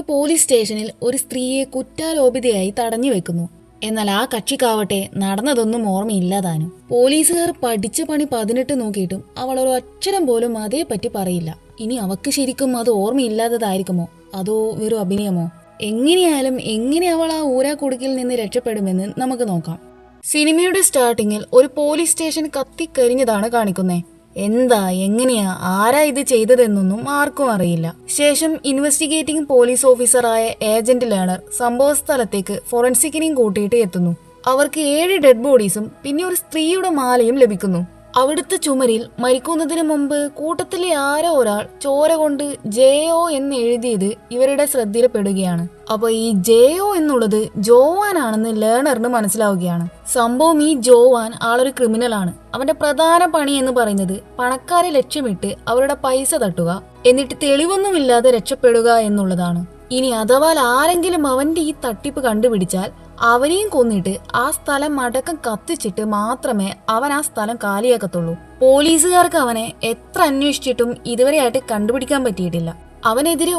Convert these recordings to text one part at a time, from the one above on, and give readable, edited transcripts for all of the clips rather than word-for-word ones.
Police സ്റ്റേഷനിൽ ഒരു സ്ത്രീയെ കുറ്റാരോപിതയായി തടഞ്ഞു വെക്കുന്നു. എന്നാൽ ആ കക്ഷിക്കാവട്ടെ നടന്നതൊന്നും ഓർമ്മയില്ലാതാനും. പോലീസുകാർ പഠിച്ച പണി 18 നോക്കിയിട്ടും അവൾ ഒരു അക്ഷരം പോലും അതേപറ്റി പറയില്ല. ഇനി അവക്ക് ശരിക്കും അത് ഓർമ്മയില്ലാത്തതായിരിക്കുമോ അതോ വെറും അഭിനയമോ? എങ്ങനെയായാലും എങ്ങനെ അവൾ ആ ഊരാക്കുടുക്കിൽ നിന്ന് രക്ഷപ്പെടുമെന്ന് നമുക്ക് നോക്കാം. സിനിമയുടെ സ്റ്റാർട്ടിങ്ങിൽ ഒരു പോലീസ് സ്റ്റേഷൻ കത്തിക്കരിഞ്ഞതാണ് കാണിക്കുന്നേ. എന്താ, എങ്ങനെയാ, ആരാ ഇത് ചെയ്തതെന്നൊന്നും ആർക്കും അറിയില്ല. ശേഷം ഇൻവെസ്റ്റിഗേറ്റിംഗ് പോലീസ് ഓഫീസറായ ഏജന്റ് ലേണർ സംഭവ സ്ഥലത്തേക്ക് ഫോറൻസിക്കിനെയും കൂട്ടിയിട്ട് എത്തുന്നു. അവർക്ക് 7 ഡെഡ് ബോഡീസും പിന്നെ ഒരു സ്ത്രീയുടെ മാലയും ലഭിക്കുന്നു. അവിടുത്തെ ചുമരിൽ മരിക്കുന്നതിന് മുമ്പ് കൂട്ടത്തിലെ ആരോ ഒരാൾ ചോര കൊണ്ട് ജെഒ എന്ന് എഴുതിയത് ഇവരുടെ ശ്രദ്ധയിൽപ്പെടുകയാണ്. അപ്പൊ ഈ ജെഒ എന്നുള്ളത് ജോവാൻ ആണെന്ന് ലേണറിന് മനസ്സിലാവുകയാണ്. സംഭവം ഈ ജോവാൻ ആളൊരു ക്രിമിനൽ ആണ്. അവന്റെ പ്രധാന പണി എന്ന് പറയുന്നത് പണക്കാരെ ലക്ഷ്യമിട്ട് അവരുടെ പൈസ തട്ടുക, എന്നിട്ട് തെളിവൊന്നുമില്ലാതെ രക്ഷപ്പെടുക എന്നുള്ളതാണ്. ഇനി അഥവാ ആരെങ്കിലും അവന്റെ ഈ തട്ടിപ്പ് കണ്ടുപിടിച്ചാൽ അവരെയും കൊന്നിട്ട് ആ സ്ഥലം അടക്കം കത്തിച്ചിട്ട് മാത്രമേ അവൻ ആ സ്ഥലം കാലിയാക്കത്തുള്ളൂ. പോലീസുകാർക്ക് അവനെ എത്ര അന്വേഷിച്ചിട്ടും ഇതുവരെയായിട്ട് കണ്ടുപിടിക്കാൻ പറ്റിയിട്ടില്ല. അവനെതിരെ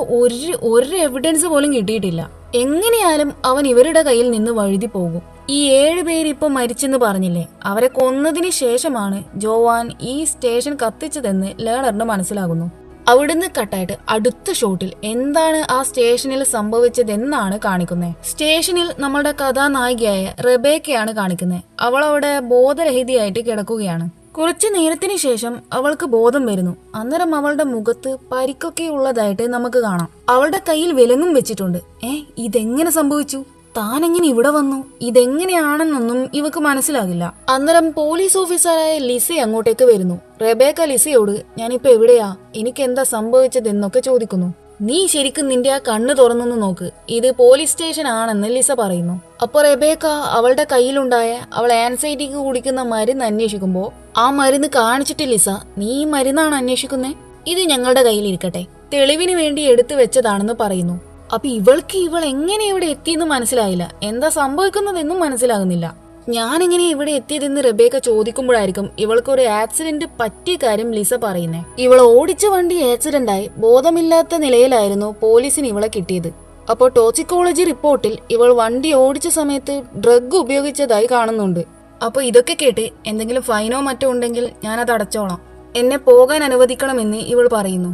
ഒരു എവിഡൻസ് പോലും കിട്ടിയിട്ടില്ല. എങ്ങനെയാലും അവൻ ഇവരുടെ കയ്യിൽ നിന്ന് വഴുതി പോകും. ഈ 7 പേര് ഇപ്പൊ മരിച്ചെന്ന് പറഞ്ഞില്ലേ, അവരെ കൊന്നതിന് ശേഷമാണ് ജോവാൻ ഈ സ്റ്റേഷൻ കത്തിച്ചതെന്ന് ലേണറിന് മനസ്സിലാകുന്നു. അവിടുന്ന് കട്ടായിട്ട് അടുത്ത ഷോട്ടിൽ എന്താണ് ആ സ്റ്റേഷനിൽ സംഭവിച്ചതെന്നാണ് കാണിക്കുന്നത്. സ്റ്റേഷനിൽ നമ്മളുടെ കഥാനായികയായ റെബേക്കയാണ് കാണിക്കുന്നത്. അവൾ അവിടെ ബോധരഹിതയായിട്ട് കിടക്കുകയാണ്. കുറച്ചു നേരത്തിന് ശേഷം അവൾക്ക് ബോധം വരുന്നു. അന്നേരം അവളുടെ മുഖത്ത് പരിക്കൊക്കെ ഉള്ളതായിട്ട് നമുക്ക് കാണാം. അവളുടെ കയ്യിൽ വിലങ്ങും വെച്ചിട്ടുണ്ട്. ഇതെങ്ങനെ സംഭവിച്ചു? താനെങ്ങനെ ഇവിടെ വന്നു? ഇതെങ്ങനെയാണെന്നൊന്നും ഇവക്ക് മനസ്സിലാകില്ല. അന്നേരം പോലീസ് ഓഫീസറായ ലിസ അങ്ങോട്ടേക്ക് വരുന്നു. റെബേക്ക ലിസയോട് ഞാനിപ്പോ എവിടെയാ, എനിക്ക് എന്താ സംഭവിച്ചതെന്നൊക്കെ ചോദിക്കുന്നു. നീ ശരിക്കും നിന്റെ ആ കണ്ണ് തുറന്നൊന്ന് നോക്ക്, ഇത് പോലീസ് സ്റ്റേഷൻ ആണെന്ന് ലിസ പറയുന്നു. അപ്പൊ റെബേക്ക അവളുടെ കയ്യിലുണ്ടായ അവൾ ആൻസൈറ്റിക്ക് കുടിക്കുന്ന മരുന്ന് അന്വേഷിക്കുമ്പോ ആ മരുന്ന് കാണിച്ചിട്ട് ലിസ, നീ ഈ മരുന്നാണ് അന്വേഷിക്കുന്നേ? ഇത് ഞങ്ങളുടെ കയ്യിലിരിക്കട്ടെ, തെളിവിന് വേണ്ടി എടുത്തു വെച്ചതാണെന്ന് പറയുന്നു. അപ്പൊ ഇവൾക്ക് ഇവൾ എങ്ങനെ ഇവിടെ എത്തിയെന്ന് മനസ്സിലായില്ല. എന്താ സംഭവിക്കുന്നതെന്നും മനസ്സിലാകുന്നില്ല. ഞാനെങ്ങനെ ഇവിടെ എത്തിയതെന്ന് റെബേക്ക ചോദിക്കുമ്പോഴായിരിക്കും ഇവൾക്കൊരു ആക്സിഡന്റ് പറ്റിയ കാര്യം ലിസ പറയുന്നേ. ഇവൾ ഓടിച്ച വണ്ടി ആക്സിഡന്റായി ബോധമില്ലാത്ത നിലയിലായിരുന്നു പോലീസിന് ഇവളെ കിട്ടിയത്. അപ്പോൾ ടോക്സിക്കോളജി റിപ്പോർട്ടിൽ ഇവൾ വണ്ടി ഓടിച്ച സമയത്ത് ഡ്രഗ് ഉപയോഗിച്ചതായി കാണുന്നുണ്ട്. അപ്പൊ ഇതൊക്കെ കേട്ട് എന്തെങ്കിലും ഫൈനോ മറ്റോ ഉണ്ടെങ്കിൽ ഞാനത് അടച്ചോളാം, എന്നെ പോകാൻ അനുവദിക്കണമെന്ന് ഇവൾ പറയുന്നു.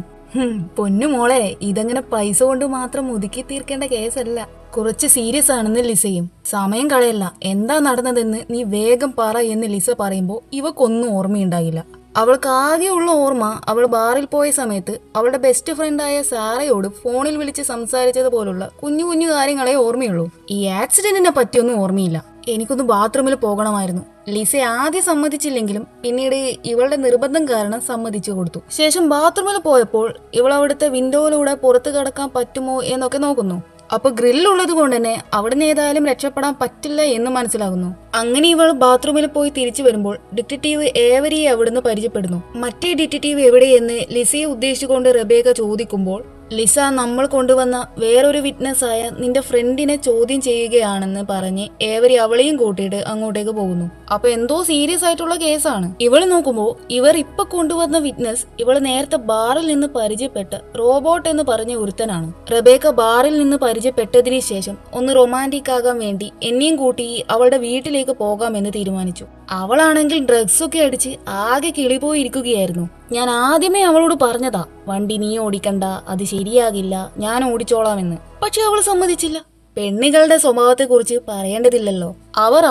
പൊന്നു മോളെ, ഇതങ്ങനെ പൈസ കൊണ്ട് മാത്രം ഒതുക്കി തീർക്കേണ്ട കേസല്ല, കുറച്ച് സീരിയസ് ആണെന്ന് ലിസയും. സമയം കളയല്ല, എന്താ നടന്നതെന്ന് നീ വേഗം പറ എന്ന് ലിസ പറയുമ്പോൾ ഇവക്കൊന്നും ഓർമ്മയുണ്ടായില്ല. അവൾക്ക് ആകെയുള്ള ഓർമ്മ അവൾ ബാറിൽ പോയ സമയത്ത് അവളുടെ ബെസ്റ്റ് ഫ്രണ്ടായ സാറയോട് ഫോണിൽ വിളിച്ച് സംസാരിച്ചതുപോലുള്ള കുഞ്ഞു കുഞ്ഞു കാര്യങ്ങളെ ഓർമ്മയുള്ളൂ. ഈ ആക്സിഡന്റിനെ പറ്റിയൊന്നും ഓർമ്മയില്ല. എനിക്കൊന്ന് ബാത്റൂമിൽ പോകണമായിരുന്നു. ലിസ ആദ്യം സമ്മതിച്ചില്ലെങ്കിലും പിന്നീട് ഇവളുടെ നിർബന്ധം കാരണം സമ്മതിച്ചു കൊടുത്തു. ശേഷം ബാത്റൂമിൽ പോയപ്പോൾ ഇവൾ അവിടുത്തെ വിൻഡോയിലൂടെ പുറത്തു കടക്കാൻ പറ്റുമോ എന്നൊക്കെ നോക്കുന്നു. അപ്പൊ ഗ്രില്ലുള്ളത് കൊണ്ട് തന്നെ അവിടുന്ന് ഏതായാലും രക്ഷപ്പെടാൻ പറ്റില്ല എന്ന് മനസ്സിലാകുന്നു. അങ്ങനെ ഇവൾ ബാത്റൂമിൽ പോയി തിരിച്ചു വരുമ്പോൾ ഡിറ്റക്റ്റീവ് ഏവരിയെ അവിടുന്ന് പരിചയപ്പെടുന്നു. മറ്റേ ഡിറ്റക്റ്റീവ് എവിടെയെന്ന് ലിസയെ ഉദ്ദേശിച്ചുകൊണ്ട് റെബേക്ക ചോദിക്കുമ്പോൾ ലിസ നമ്മൾ കൊണ്ടുവന്ന വേറൊരു വിറ്റ്നസ് ആയ നിന്റെ ഫ്രണ്ടിനെ ചോദ്യം ചെയ്യുകയാണെന്ന് പറഞ്ഞ് ഏവരി അവളെയും കൂട്ടിയിട്ട് അങ്ങോട്ടേക്ക് പോകുന്നു. അപ്പൊ എന്തോ സീരിയസ് ആയിട്ടുള്ള കേസാണ്. ഇവള് നോക്കുമ്പോ ഇവർ ഇപ്പൊ കൊണ്ടുവന്ന വിറ്റ്നസ് ഇവള് നേരത്തെ ബാറിൽ നിന്ന് പരിചയപ്പെട്ട റോബോട്ട് എന്ന് പറഞ്ഞ ഒരുത്തനാണ്. റെബേക്ക ബാറിൽ നിന്ന് പരിചയപ്പെട്ടതിന് ശേഷം ഒന്ന് റൊമാൻറ്റിക് ആകാൻ വേണ്ടി എന്നെയും കൂട്ടി അവളുടെ വീട്ടിലേക്ക് പോകാമെന്ന് തീരുമാനിച്ചു. അവളാണെങ്കിൽ ഡ്രഗ്സ് ഒക്കെ അടിച്ച് ആകെ കിളിപോയിരിക്കുകയായിരുന്നു. ഞാൻ ആദ്യമേ അവളോട് പറഞ്ഞതാ, വണ്ടി നീ ഓടിക്കണ്ട, അത് ശരിയാകില്ല, ഞാൻ ഓടിച്ചോളാമെന്ന്. പക്ഷെ അവൾ സമ്മതിച്ചില്ല. പെണ്ണുകളുടെ സ്വഭാവത്തെ കുറിച്ച് പറയേണ്ടതില്ലല്ലോ,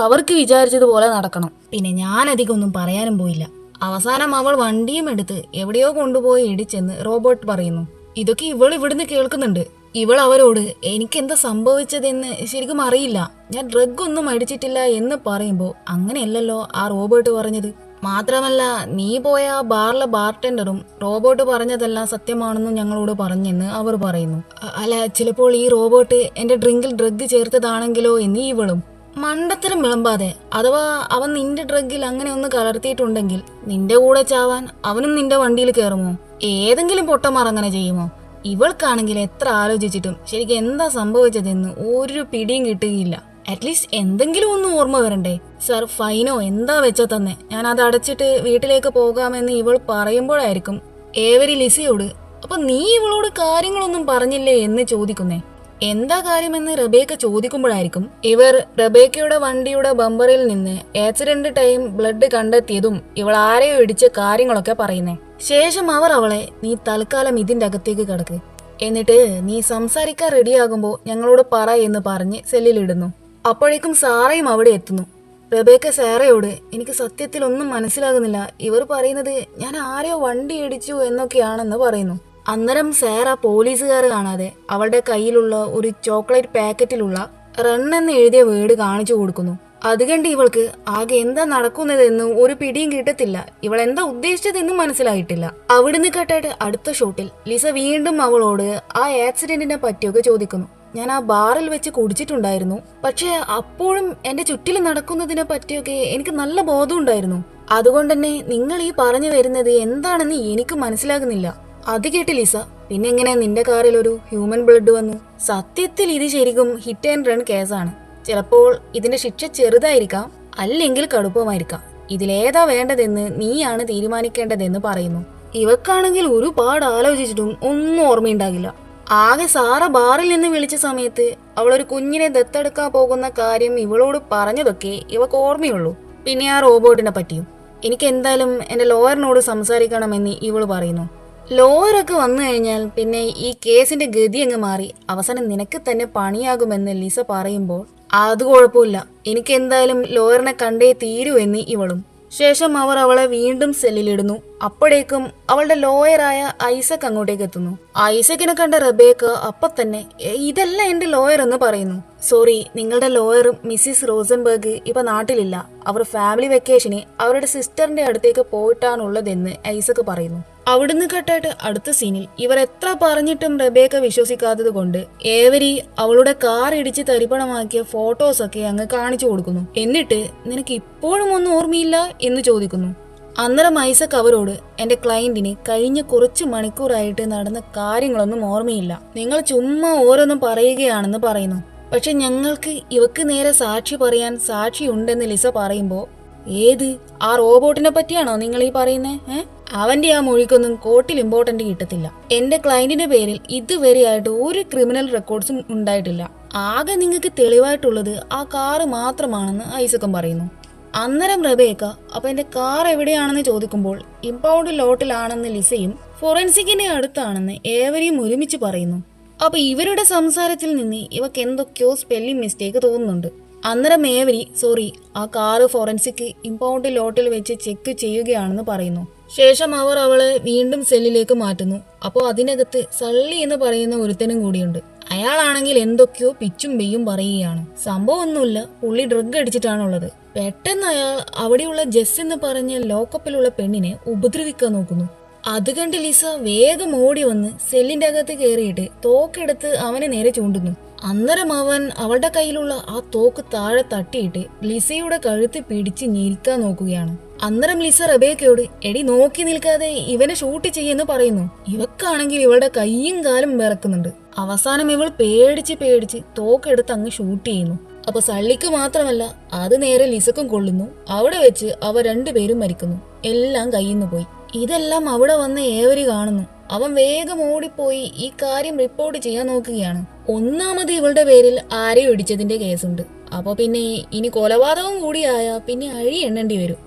അവർക്ക് വിചാരിച്ചതുപോലെ നടക്കണം. പിന്നെ ഞാൻ അധികം ഒന്നും പറയാനും പോയില്ല. അവസാനം അവൾ വണ്ടിയും എടുത്ത് എവിടെയോ കൊണ്ടുപോയി ഇടിച്ചെന്ന് റോബോട്ട് പറയുന്നു. ഇതൊക്കെ ഇവൾ ഇവിടുന്ന് കേൾക്കുന്നുണ്ട്. ഇവൾ അവരോട് എനിക്കെന്താ സംഭവിച്ചതെന്ന് ശരിക്കും അറിയില്ല, ഞാൻ ഡ്രഗ് ഒന്നും അടിച്ചിട്ടില്ല എന്ന് പറയുമ്പോൾ അങ്ങനെയല്ലല്ലോ ആ റോബോട്ട് പറഞ്ഞത്. മാത്രമല്ല നീ പോയ ആ ബാറിലെ ബാർടെൻഡറും റോബോട്ട് പറഞ്ഞതെല്ലാം സത്യമാണെന്നും ഞങ്ങളോട് പറഞ്ഞെന്ന് അവർ പറയുന്നു. അല്ല, ചിലപ്പോൾ ഈ റോബോട്ട് എന്റെ ഡ്രിങ്കിൽ ഡ്രഗ് ചേർത്തതാണെങ്കിലോ എന്ന് ഇവളും. മണ്ടത്തരം വിളമ്പാതെ, അഥവാ അവൻ നിന്റെ ഡ്രഗിൽ അങ്ങനെ ഒന്ന് കലർത്തിയിട്ടുണ്ടെങ്കിൽ നിന്റെ കൂടെ ചാവാൻ അവനും നിന്റെ വണ്ടിയിൽ കയറുമോ? ഏതെങ്കിലും പൊട്ടന്മാർ അങ്ങനെ ചെയ്യുമോ? ഇവൾക്കാണെങ്കിൽ എത്ര ആലോചിച്ചിട്ടും ശരിക്കും എന്താ സംഭവിച്ചതെന്ന് ഒരു പിടിയും കിട്ടുകയില്ല. അറ്റ്ലീസ്റ്റ് എന്തെങ്കിലും ഒന്നും ഓർമ്മ വരണ്ടേ. സർ, ഫൈനോ എന്താ വെച്ചാ തന്നെ, ഞാൻ അത് അടച്ചിട്ട് വീട്ടിലേക്ക് പോകാമെന്ന് ഇവൾ പറയുമ്പോഴായിരിക്കും ഏവരി ലിസയോട് അപ്പൊ നീ ഇവളോട് കാര്യങ്ങളൊന്നും പറഞ്ഞില്ലേ എന്ന് ചോദിക്കുന്നേ. എന്താ കാര്യമെന്ന് റബേക്ക ചോദിക്കുമ്പോഴായിരിക്കും ഇവർ റബേക്കയുടെ വണ്ടിയുടെ ബമ്പറിൽ നിന്ന് ആക്സിഡന്റ് ടൈം ബ്ലഡ് കണ്ടെത്തിയതും ഇവൾ ആരെയോ ഇടിച്ച കാര്യങ്ങളൊക്കെ പറയുന്നേ. ശേഷം അവർ അവളെ നീ തൽക്കാലം ഇതിന്റെ അകത്തേക്ക് കിടക്ക്, എന്നിട്ട് നീ സംസാരിക്കാൻ റെഡിയാകുമ്പോൾ ഞങ്ങളോട് പറ എന്ന് പറഞ്ഞ് സെല്ലിലിടുന്നു. അപ്പോഴേക്കും സാറയും അവിടെ എത്തുന്നു. റബേക്ക സാറയോട് എനിക്ക് സത്യത്തിൽ ഒന്നും മനസ്സിലാകുന്നില്ല, ഇവർ പറയുന്നത് ഞാൻ ആരെയോ വണ്ടി ഇടിച്ചു എന്നൊക്കെയാണെന്ന് പറയുന്നു. അന്നേരം സാറ പോലീസുകാർ കാണാതെ അവളുടെ കയ്യിലുള്ള ഒരു ചോക്ലേറ്റ് പാക്കറ്റിലുള്ള റൺ എന്ന് എഴുതിയ വേർഡ് കാണിച്ചു കൊടുക്കുന്നു. അത് കണ്ട് ഇവൾക്ക് ആകെ എന്താ നടക്കുന്നതെന്ന് ഒരു പിടിയും കിട്ടത്തില്ല. ഇവൾ എന്താ ഉദ്ദേശിച്ചതെന്നും മനസ്സിലായിട്ടില്ല. അവിടുന്ന് കേട്ടായിട്ട് അടുത്ത ഷോട്ടിൽ ലിസ വീണ്ടും അവളോട് ആ ആക്സിഡന്റിനെ പറ്റിയൊക്കെ ചോദിക്കുന്നു. ഞാൻ ആ ബാറിൽ വെച്ച് കുടിച്ചിട്ടുണ്ടായിരുന്നു, പക്ഷെ അപ്പോഴും എന്റെ ചുറ്റിൽ നടക്കുന്നതിനെ പറ്റിയൊക്കെ എനിക്ക് നല്ല ബോധമുണ്ടായിരുന്നു. അതുകൊണ്ടുതന്നെ നിങ്ങൾ ഈ പറഞ്ഞു വരുന്നത് എന്താണെന്ന് എനിക്ക് മനസ്സിലാകുന്നില്ല. അത് കേട്ട് ലിസ പിന്നെ എങ്ങനെ നിന്റെ കാറിൽ ഒരു ഹ്യൂമൻ ബ്ലഡ് വന്നു? സത്യത്തിൽ ഇത് ശരിക്കും ഹിറ്റ് ആൻഡ് റൺ കേസാണ്. ചിലപ്പോൾ ഇതിന്റെ ശിക്ഷ ചെറുതായിരിക്കാം, അല്ലെങ്കിൽ കടുപ്പമായിരിക്കാം. ഇതിലേതാ വേണ്ടതെന്ന് നീയാണ് തീരുമാനിക്കേണ്ടതെന്ന് പറയുന്നു. ഇവക്കാണെങ്കിൽ ഒരുപാട് ആലോചിച്ചിട്ടും ഒന്നും ഓർമ്മയുണ്ടാകില്ല. ആകെ സാറ ബാറിൽ നിന്ന് വിളിച്ച സമയത്ത് അവളൊരു കുഞ്ഞിനെ ദത്തെടുക്കാൻ പോകുന്ന കാര്യം ഇവളോട് പറഞ്ഞതൊക്കെ ഇവക്ക് ഓർമ്മയുള്ളൂ. പിന്നെ ആ റോബോട്ടിനെ പറ്റിയും. എനിക്ക് എന്തായാലും എന്റെ ലോയറിനോട് സംസാരിക്കണമെന്ന് ഇവള് പറയുന്നു. ലോയറൊക്കെ വന്നു കഴിഞ്ഞാൽ പിന്നെ ഈ കേസിന്റെ ഗതി അങ്ങ് മാറി അവസാനം നിനക്ക് തന്നെ പണിയാകുമെന്ന് ലിസ പറയുമ്പോൾ അത് കുഴപ്പമില്ല, എനിക്ക് എന്തായാലും ലോയറിനെ കണ്ടേ തീരൂ എന്ന് ഇവളും. ശേഷം അവർ അവളെ വീണ്ടും സെല്ലിലിടുന്നു. അപ്പോഴേക്കും അവളുടെ ലോയറായ ഐസക് അങ്ങോട്ടേക്ക് എത്തുന്നു. ഐസക്കിനെ കണ്ട റബേക്ക അപ്പൊ തന്നെ ഇതല്ല എന്റെ ലോയർ എന്ന് പറയുന്നു. സോറി, നിങ്ങളുടെ ലോയർ മിസ്സിസ് റോസൻബർഗ് ഇപ്പൊ നാട്ടിലില്ല, അവർ ഫാമിലി വെക്കേഷന് അവരുടെ സിസ്റ്ററിന്റെ അടുത്തേക്ക് പോയിട്ടാണുള്ളതെന്ന് ഐസക് പറയുന്നു. അവിടുന്ന് കേട്ടായിട്ട് അടുത്ത സീനിൽ ഇവർ എത്ര പറഞ്ഞിട്ടും റബേക്ക വിശ്വസിക്കാത്തത് കൊണ്ട് ഏവരി അവളുടെ കാർ ഇടിച്ച് തരിപ്പണമാക്കിയ ഫോട്ടോസൊക്കെ അങ്ങ് കാണിച്ചു കൊടുക്കുന്നു. എന്നിട്ട് നിനക്ക് ഇപ്പോഴും ഒന്നും ഓർമ്മയില്ല എന്ന് ചോദിക്കുന്നു. അന്നേരം ഐസക് അവരോട് എന്റെ ക്ലയന്റിന് കഴിഞ്ഞ കുറച്ച് മണിക്കൂറായിട്ട് നടന്ന കാര്യങ്ങളൊന്നും ഓർമ്മയില്ല, നിങ്ങൾ ചുമ്മാ ഓരോന്നും പറയുകയാണെന്ന് പറയുന്നു. പക്ഷെ ഞങ്ങൾക്ക് ഇവക്ക് നേരെ സാക്ഷി പറയാൻ സാക്ഷിയുണ്ടെന്ന് ലിസ പറയുമ്പോ ഏത് ആ റോബോട്ടിനെ പറ്റിയാണോ നിങ്ങൾ ഈ പറയുന്നേ? അവന്റെ ആ മൊഴിക്കൊന്നും കോർട്ടിൽ ഇമ്പോർട്ടന്റ് കിട്ടത്തില്ല. എന്റെ ക്ലയന്റിന്റെ പേരിൽ ഇതുവരെയായിട്ട് ഒരു ക്രിമിനൽ റെക്കോർഡ്സും ഉണ്ടായിട്ടില്ല. ആകെ നിങ്ങൾക്ക് തെളിവായിട്ടുള്ളത് ആ കാറ് മാത്രമാണെന്ന് ഐസക്കും പറയുന്നു. അന്നേരം റബേക്ക അപ്പൊ എന്റെ കാർ എവിടെയാണെന്ന് ചോദിക്കുമ്പോൾ ഇമ്പൗണ്ട് ലോട്ടിലാണെന്ന് ലിസയും ഫോറൻസിക്കിന്റെ അടുത്താണെന്ന് ഏവരെയും ഒരുമിച്ച് പറയുന്നു. അപ്പൊ ഇവരുടെ സംസാരത്തിൽ നിന്ന് ഇവക്ക് എന്തൊക്കെയോ സ്പെല്ലിംഗ് മിസ്റ്റേക്ക് തോന്നുന്നുണ്ട്. അന്നേരം ഏവരി സോറി, ആ കാറ് ഫോറൻസിക് ഇമ്പൗണ്ട് ലോട്ടിൽ വെച്ച് ചെക്ക് ചെയ്യുകയാണെന്ന് പറയുന്നു. ശേഷം അവർ അവളെ വീണ്ടും സെല്ലിലേക്ക് മാറ്റുന്നു. അപ്പോൾ അതിനകത്ത് സള്ളി എന്ന് പറയുന്ന ഒരുത്തനും കൂടിയുണ്ട്. അയാളാണെങ്കിൽ എന്തൊക്കെയോ പിച്ചും പെയ്യും പറയുകയാണ്. സംഭവം ഒന്നുമില്ല, പുള്ളി ഡ്രഗ് അടിച്ചിട്ടാണുള്ളത്. പെട്ടെന്ന് അയാൾ അവിടെയുള്ള ജെസ് എന്ന് പറഞ്ഞ ലോക്കപ്പിലുള്ള പെണ്ണിനെ ഉപദ്രവിക്കാൻ നോക്കുന്നു. അത് കണ്ട് ലിസ വേഗം ഓടി വന്ന് സെല്ലിന്റെ അകത്ത് കയറിയിട്ട് തോക്കെടുത്ത് അവനെ നേരെ ചൂണ്ടുന്നു. അന്നേരം അവൻ അവളുടെ കയ്യിലുള്ള ആ തോക്ക് താഴെ തട്ടിയിട്ട് ലിസയുടെ കഴുത്ത് പിടിച്ച് ഞെരിക്കാൻ നോക്കുകയാണ്. അന്നേരം ലിസ റബേക്കയോട് എടി നോക്കി നിൽക്കാതെ ഇവനെ ഷൂട്ട് ചെയ്യുന്നു പറയുന്നു. ഇവക്കാണെങ്കിൽ ഇവളുടെ കൈയും കാലും വിറക്കുന്നുണ്ട്. അവസാനം ഇവൾ പേടിച്ച് തോക്കെടുത്ത് അങ്ങ് ഷൂട്ട് ചെയ്യുന്നു. അപ്പൊ സള്ളിക്ക് മാത്രമല്ല അത് നേരെ ലിസക്കും കൊള്ളുന്നു. അവിടെ വെച്ച് അവർ രണ്ടുപേരും മരിക്കുന്നു. എല്ലാം കയ്യിന്ന് പോയി. ഇതെല്ലാം അവിടെ വന്ന് ഏവരി കാണുന്നു. അവൻ വേഗം ഓടിപ്പോയി ഈ കാര്യം റിപ്പോർട്ട് ചെയ്യാൻ നോക്കുകയാണ്. ഒന്നാമത് ഇവളുടെ പേരിൽ ആരെയോ ഇടിച്ചതിന്റെ കേസുണ്ട്. അപ്പൊ പിന്നെ ഇനി കൊലപാതകം കൂടിയായ പിന്നെ അഴി എണ്ണേണ്ടി വരും.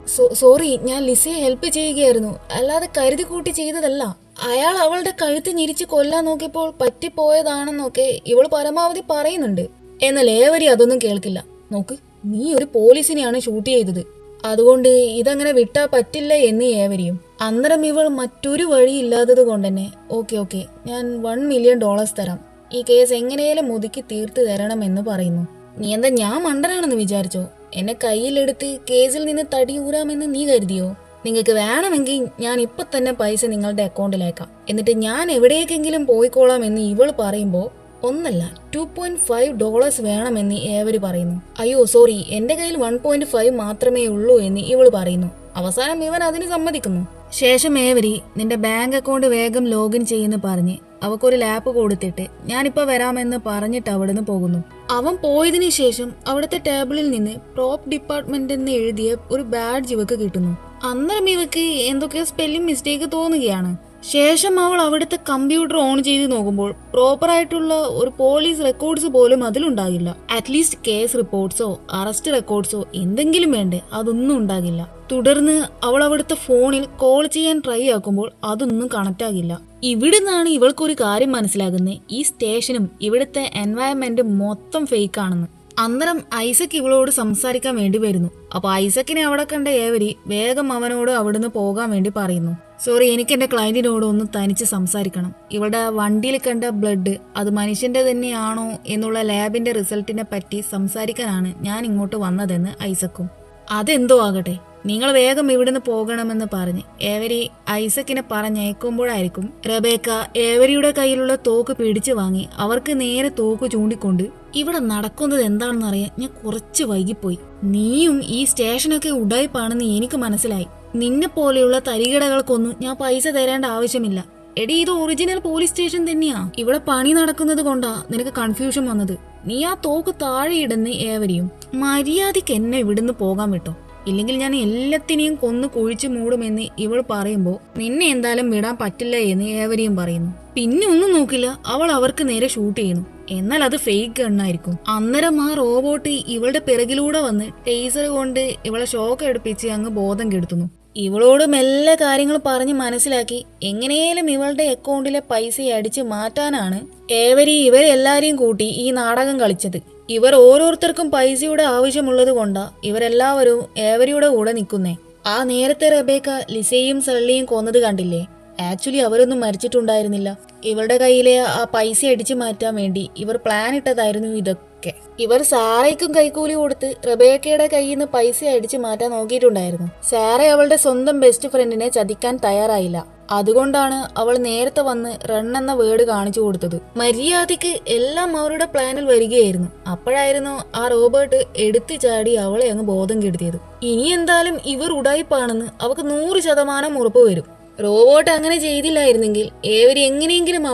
സോറി, ഞാൻ ലിസയെ ഹെൽപ്പ് ചെയ്യുകയായിരുന്നു, അല്ലാതെ കരുതി കൂട്ടി ചെയ്തതല്ല. അയാൾ അവളുടെ കഴുത്ത് ഞെരിച്ച് കൊല്ലാൻ നോക്കിയപ്പോൾ പറ്റിപ്പോയതാണെന്നൊക്കെ ഇവൾ പരമാവധി പറയുന്നുണ്ട്. എന്നാൽ ഏവരി അതൊന്നും കേൾക്കില്ല. നോക്ക്, നീ ഒരു പോലീസിനെയാണ് ഷൂട്ട് ചെയ്തത്, അതുകൊണ്ട് ഇതങ്ങനെ വിട്ടാ പറ്റില്ല എന്ന് ഏവരിയും. അന്നേരം ഇവൾ മറ്റൊരു വഴിയില്ലാത്തത് കൊണ്ട് തന്നെ ഓക്കെ ഞാൻ $1 മില്യൺ തരാം, ഈ കേസ് എങ്ങനെയാലും മുതുക്കി തീർത്ത് തരണമെന്ന് പറയുന്നു. നീ എന്താ ഞാൻ മണ്ടനാണെന്ന് വിചാരിച്ചോ? എന്നെ കയ്യിലെടുത്ത് കേസിൽ നിന്ന് തടിയൂരാമെന്ന് നീ കരുതിയോ? നിങ്ങൾക്ക് വേണമെങ്കിൽ ഞാൻ ഇപ്പൊ തന്നെ പൈസ നിങ്ങളുടെ അക്കൗണ്ടിലേക്കാം, എന്നിട്ട് ഞാൻ എവിടേക്കെങ്കിലും പോയിക്കോളാം എന്ന് ഇവൾ പറയുമ്പോ ഒന്നല്ല $2.5 വേണമെന്ന് ഏവര് പറയുന്നു. അയ്യോ സോറി, എന്റെ കയ്യിൽ 1.5 മാത്രമേ ഉള്ളൂ എന്ന് ഇവള് പറയുന്നു. അവസാനം ഇവൻ അതിന് സമ്മതിക്കുന്നു. ശേഷം ഏവരി നിന്റെ ബാങ്ക് അക്കൗണ്ട് വേഗം ലോഗിൻ ചെയ്യുന്നു പറഞ്ഞ് അവക്കൊരു ലാപ്പ് കൊടുത്തിട്ട് ഞാനിപ്പോ വരാമെന്ന് പറഞ്ഞിട്ട് അവിടുന്ന് പോകുന്നു. അവൻ പോയതിനു ശേഷം അവിടുത്തെ ടേബിളിൽ നിന്ന് പ്രോപ്പ് ഡിപ്പാർട്ട്മെന്റ് എന്ന് എഴുതിയ ഒരു ബാഡ്ജ് ഇവക്ക് കിട്ടുന്നു. അന്നേരം ഇവക്ക് എന്തൊക്കെയോ സ്പെല്ലിംഗ് മിസ്റ്റേക്ക് തോന്നുകയാണ്. ശേഷം അവൾ അവിടുത്തെ കമ്പ്യൂട്ടർ ഓൺ ചെയ്ത് നോക്കുമ്പോൾ പ്രോപ്പറായിട്ടുള്ള ഒരു പോലീസ് റെക്കോർഡ്സ് പോലും അതിലുണ്ടാകില്ല. അറ്റ്ലീസ്റ്റ് കേസ് റിപ്പോർട്ട്സോ അറസ്റ്റ് റെക്കോർഡ്സോ എന്തെങ്കിലും വേണ്ടേ, അതൊന്നും ഉണ്ടാകില്ല. തുടർന്ന് അവൾ അവിടുത്തെ ഫോണിൽ കോൾ ചെയ്യാൻ ട്രൈ ആക്കുമ്പോൾ അതൊന്നും കണക്റ്റ് ആകില്ല. ഇവിടുന്നാണ് ഇവൾക്കൊരു കാര്യം മനസ്സിലാകുന്നത്, ഈ സ്റ്റേഷനും ഇവിടുത്തെ എൻവയൺമെന്റ് മൊത്തം ഫേക്ക് ആണെന്ന്. അന്നേരം ഐസക് ഇവളോട് സംസാരിക്കാൻ വേണ്ടി വരുന്നു. അപ്പൊ ഐസക്കിനെ അവിടെ കണ്ട ഏവരി വേഗം അവനോട് അവിടുന്ന് പോകാൻ വേണ്ടി പറയുന്നു. സോറി, എനിക്ക് എന്റെ ക്ലയന്റിനോട് ഒന്ന് തനിച്ച് സംസാരിക്കണം. ഇവളുടെ വണ്ടിയിൽ കണ്ട ബ്ലഡ് അത് മനുഷ്യന്റെ തന്നെയാണോ എന്നുള്ള ലാബിന്റെ റിസൾട്ടിനെ പറ്റി സംസാരിക്കാനാണ് ഞാൻ ഇങ്ങോട്ട് വന്നതെന്ന് ഐസക്കും. അതെന്തോ ആകട്ടെ, നിങ്ങൾ വേഗം ഇവിടുന്ന് പോകണമെന്ന് പറഞ്ഞ് ഏവരി ഐസക്കിനെ പറഞ്ഞയക്കുമ്പോഴായിരിക്കും റബേക്ക ഏവരിയുടെ കയ്യിലുള്ള തോക്ക് പിടിച്ചു വാങ്ങി അവർക്ക് നേരെ തോക്ക് ചൂണ്ടിക്കൊണ്ട്, ഇവിടെ നടക്കുന്നത് എന്താണെന്ന് അറിയാൻ ഞാൻ കുറച്ച് വൈകിപ്പോയി. നീയും ഈ സ്റ്റേഷനൊക്കെ ഉഡായിപ്പാണെന്ന് എനിക്ക് മനസ്സിലായി. നിന്നെ പോലെയുള്ള തരികിടകൾക്കൊന്നും ഞാൻ പൈസ തരേണ്ട ആവശ്യമില്ല. എടി, ഇത് ഒറിജിനൽ പോലീസ് സ്റ്റേഷൻ തന്നെയാ. ഇവിടെ പണി നടക്കുന്നത് കൊണ്ടാ നിനക്ക് കൺഫ്യൂഷൻ വന്നത്. നീ ആ തോക്ക് താഴെ ഇടുന്ന ഏവരിയും മര്യാദയ്ക്ക് എന്നെ ഇവിടുന്ന് പോകാൻ വിട്ടോ, ഇല്ലെങ്കിൽ ഞാൻ എല്ലാത്തിനെയും കൊന്നു കുഴിച്ചു മൂടുമെന്ന് ഇവൾ പറയുമ്പോൾ നിന്നെ എന്തായാലും വിടാൻ പറ്റില്ല എന്ന് ഏവരിയും പറയുന്നു. പിന്നെ ഒന്നും നോക്കില്ല, അവൾ അവർക്ക് നേരെ ഷൂട്ട് ചെയ്യുന്നു. എന്നാൽ അത് ഫേക്ക് ഗണ്ണായിരിക്കും. അന്നേരം ആ റോബോട്ട് ഇവളുടെ പിറകിലൂടെ വന്ന് ടേസർ കൊണ്ട് ഇവളെ ഷോക്ക് എടുപ്പിച്ച് അങ്ങ് ബോധം കെടുത്തുന്നു. ഇവളോട് മെല്ലെ കാര്യങ്ങൾ പറഞ്ഞ് മനസ്സിലാക്കി എങ്ങനെയും ഇവളുടെ അക്കൗണ്ടിലെ പൈസ അടിച്ചു മാറ്റാനാണ് ഏവരി ഇവരെല്ലാരെയും കൂട്ടി ഈ നാടകം കളിച്ചത്. ഇവർ ഓരോരുത്തർക്കും പൈസയുടെ ആവശ്യമുള്ളത് കൊണ്ടാ ഇവരെല്ലാവരും ഏവരിയുടെ കൂടെ നിൽക്കുന്നേ. ആ നേരത്തെ റബേക്ക ലിസയും സള്ളിയും കൊന്നത് കണ്ടില്ലേ? ആക്ച്വലി അവരൊന്നും മരിച്ചിട്ടുണ്ടായിരുന്നില്ല. ഇവരുടെ കയ്യിലെ ആ പൈസ അടിച്ചു മാറ്റാൻ വേണ്ടി ഇവർ പ്ലാൻ ഇട്ടതായിരുന്നു ഇതൊക്കെ. ഇവർ സാറയ്ക്കും കൈക്കൂലി കൊടുത്ത് റബേക്കയുടെ കയ്യിൽ നിന്ന് പൈസ അടിച്ചു മാറ്റാൻ നോക്കിയിട്ടുണ്ടായിരുന്നു. സാറ അവളുടെ സ്വന്തം ബെസ്റ്റ് ഫ്രണ്ടിനെ ചതിക്കാൻ തയ്യാറായില്ല. അതുകൊണ്ടാണ് അവൾ നേരത്തെ വന്ന് റൺ എന്ന വേർഡ് കാണിച്ചു കൊടുത്തത്. മര്യാദയ്ക്ക് എല്ലാം അവരുടെ പ്ലാനിൽ വരികയായിരുന്നു. അപ്പോഴായിരുന്നു ആ റോബോട്ട് എടുത്തു ചാടി അവളെ അങ്ങ് ബോധം കെടുത്തിയത്. ഇനി എന്തായാലും ഇവർ ഉടായിപ്പാണെന്ന് അവൾക്ക് 100% ഉറപ്പ് വരും. റോബോട്ട് അങ്ങനെ ചെയ്തില്ലായിരുന്നെങ്കിൽ ഏവരി എങ്ങനെയെങ്കിലും